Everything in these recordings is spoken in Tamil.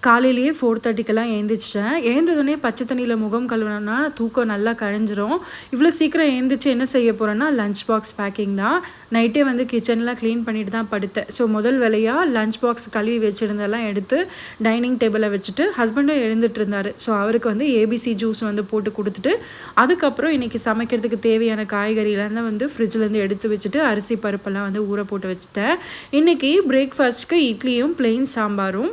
காலையிலேயே 4:30க்கெல்லாம் எழுந்திரிச்சிட்டேன். எழுந்ததுனே பச்சை தண்ணியில் முகம் கழுவினோன்னா தூக்கம் நல்லா கழிஞ்சிரும். இவ்வளோ சீக்கிரம் எழுந்திரிச்சு என்ன செய்ய போகிறேன்னா லஞ்ச் பாக்ஸ் பேக்கிங் தான். நைட்டே வந்து கிச்சன்லாம் க்ளீன் பண்ணிட்டு தான் படுத்தேன். ஸோ முதல் வேலையாக லஞ்ச் பாக்ஸ் கழுவி வச்சுருந்தெல்லாம் எடுத்து டைனிங் டேபிளில் வச்சுட்டு ஹஸ்பண்டும் எழுந்துட்டு இருந்தார். ஸோ அவருக்கு வந்து ஏபிசி ஜூஸ் வந்து போட்டு கொடுத்துட்டு அதுக்கப்புறம் இன்றைக்கி சமைக்கிறதுக்கு தேவையான காய்கறிலாம் வந்து ஃப்ரிட்ஜிலேருந்து எடுத்து வச்சுட்டு அரிசி பருப்பெல்லாம் வந்து ஊற போட்டு வச்சுட்டேன். இன்றைக்கி பிரேக்ஃபாஸ்ட்டுக்கு இட்லியும் ப்ளெயின் சாம்பாரும்,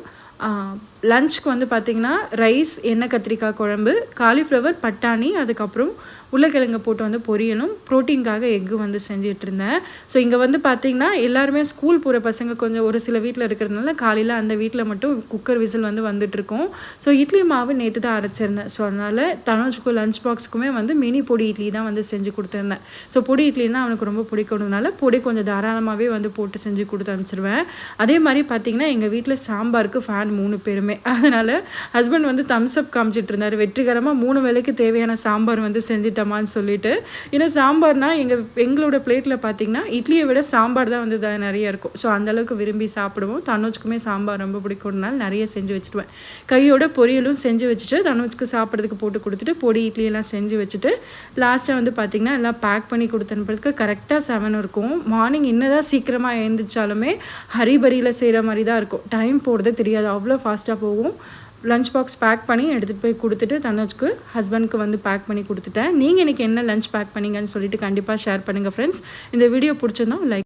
லஞ்சுக்கு வந்து பார்த்திங்கன்னா ரைஸ், எண்ணெய் கத்திரிக்காய் குழம்பு, காலிஃப்ளவர், பட்டாணி, அதுக்கப்புறம் உருளைக்கிழங்கு போட்டு வந்து பொரியலும், ப்ரோட்டீனுக்காக எக்கு வந்து செஞ்சிட்ருந்தேன். ஸோ இங்கே வந்து பார்த்திங்கன்னா எல்லாருமே ஸ்கூல் போகிற பசங்க கொஞ்சம் ஒரு சில வீட்டில் இருக்கிறதுனால காலையில் அந்த வீட்டில் மட்டும் குக்கர் விசில் வந்து வந்துட்டுருக்கோம். ஸோ இட்லி மாவு நேற்று தான் அரைச்சிருந்தேன். ஸோ அதனால் தனுஜுக்கும் லஞ்ச் பாக்ஸுக்குமே வந்து மினி பொடி இட்லி தான் வந்து செஞ்சு கொடுத்துருந்தேன். ஸோ பொடி இட்லின்னா அவனுக்கு ரொம்ப பிடிக்கணுனால பொடி கொஞ்சம் தாராளமாகவே வந்து போட்டு செஞ்சு கொடுத்து அனுப்பிச்சிருவேன். அதே மாதிரி பார்த்திங்கன்னா எங்கள் வீட்டில் சாம்பாருக்கு ஃபேன் 3 பேருமே. அதனால் ஹஸ்பண்ட் வந்து தம்ஸ் அப் காமிச்சிட்டு இருந்தார். வெற்றிகரமாக 3 வேளைக்கு தேவையான சாம்பார் வந்து செஞ்சுட்டோமான்னு சொல்லிட்டு. ஏன்னா சாம்பார்னால் எங்களோட பிளேட்டில் பார்த்திங்கன்னா இட்லியை விட சாம்பார் தான் வந்து நிறைய இருக்கும். ஸோ அந்தளவுக்கு விரும்பி சாப்பிடுவோம். தனுஜுக்குமே சாம்பார் ரொம்ப பிடிக்கும்னால நிறைய செஞ்சு வச்சுடுவேன். கையோட பொரியலும் செஞ்சு வச்சுட்டு தனுஜுக்கு சாப்பிட்றதுக்கு போட்டு கொடுத்துட்டு பொடி இட்லியெல்லாம் செஞ்சு வச்சுட்டு லாஸ்ட்டாக வந்து பார்த்திங்கன்னா எல்லாம் பேக் பண்ணி கொடுத்து அனுப்புறதுக்கு கரெக்டாக 7 இருக்கும். மார்னிங் இன்னதான் சீக்கிரமாக எழுந்திரிச்சாலுமே ஹரிபரியில் செய்கிற மாதிரி தான் இருக்கும். டைம் போகிறதே தெரியாது, அவ்வளோ ஃபாஸ்ட்டாக போகும். லஞ்ச் பாக்ஸ் பேக் பண்ணி எடுத்துகிட்டு போய் கொடுத்துட்டு தனுஜுக்கு ஹஸ்பண்ட்க்கு வந்து பேக் பண்ணி கொடுத்துட்டேன். நீங்கள் இன்றைக்கி என்ன லஞ்ச் பேக் பண்ணிங்கன்னு சொல்லிட்டு கண்டிப்பாக ஷேர் பண்ணுங்கள் ஃப்ரெண்ட்ஸ். இந்த வீடியோ பிடிச்சிருந்தோம் லைக்